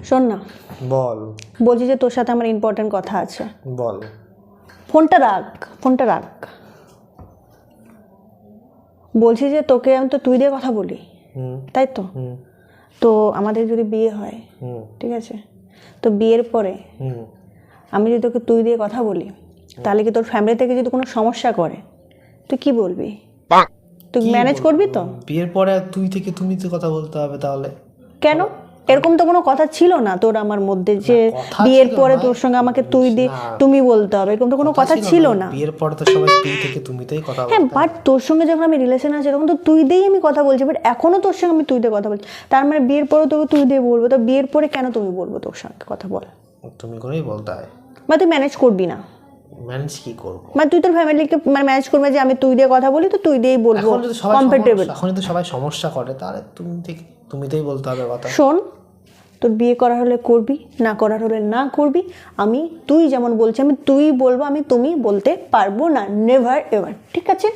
শোন না, বল। বলছি যে তোর সাথে আমার ইম্পর্টেন্ট কথা আছে। বল। ফোনটা রাখ, ফোনটা রাখ। বলছি যে তোকে আমি তো তুই দিয়ে কথা বলি, তাই তো? তো আমাদের যদি বিয়ে হয়, ঠিক আছে, তো বিয়ের পরে আমি যদি তোকে তুই দিয়ে কথা বলি, তাহলে কি তোর ফ্যামিলি থেকে যদি কোনো সমস্যা করে তুই কি বলবি? তুই ম্যানেজ করবি তো? বিয়ের পরে তুই থেকে তুমি তো কথা বলতে হবে তাহলে। কেন? এরকম তো কোনো কথা ছিল না তোর আমার মধ্যে যে বিয়ের পরে তোর সঙ্গে আমাকে তুই দিয়ে তুমি বলতে হবে, এরকম তো কোনো কথা ছিল না। বিয়ের পরে তো সবাই তুই থেকে তুমিতেই কথা বলতে। হ্যাঁ, বাট তোর সঙ্গে যখন আমি রিলেশন আছে তখন তো তুই দিয়েই আমি কথা বলছি, বাট এখনো তোর সঙ্গে আমি তুই দিয়ে কথা বলছি, তার মানে বিয়ের পরেও তোকে তুই দিয়ে বলবো, তো বিয়ের পরে কেন তুমি বলবো তোর সঙ্গে কথা বল? তুমি করেই বলতে হয়। মানে তুই ম্যানেজ করবি না? ম্যানেজ কি করব? মানে তুই তোর ফ্যামিলিকে মানে ম্যানেজ করবে যে আমি তুই দিয়ে কথা বলি তো তুই দিয়েই বলবো, কমফোর্টেবল। এখন তো সবাই সমস্যা করে, তাহলে তুমি থেকে তুমিতেই বলতে হবে কথা। শোন, তোর বিয়ে করার হলে করবি, না করার হলে না করবি, আমি তুই যেমন বলছি আমি তুই বলবো, আমি তুমি বলতে পারবো না, নেভার এভার, ঠিক আছে?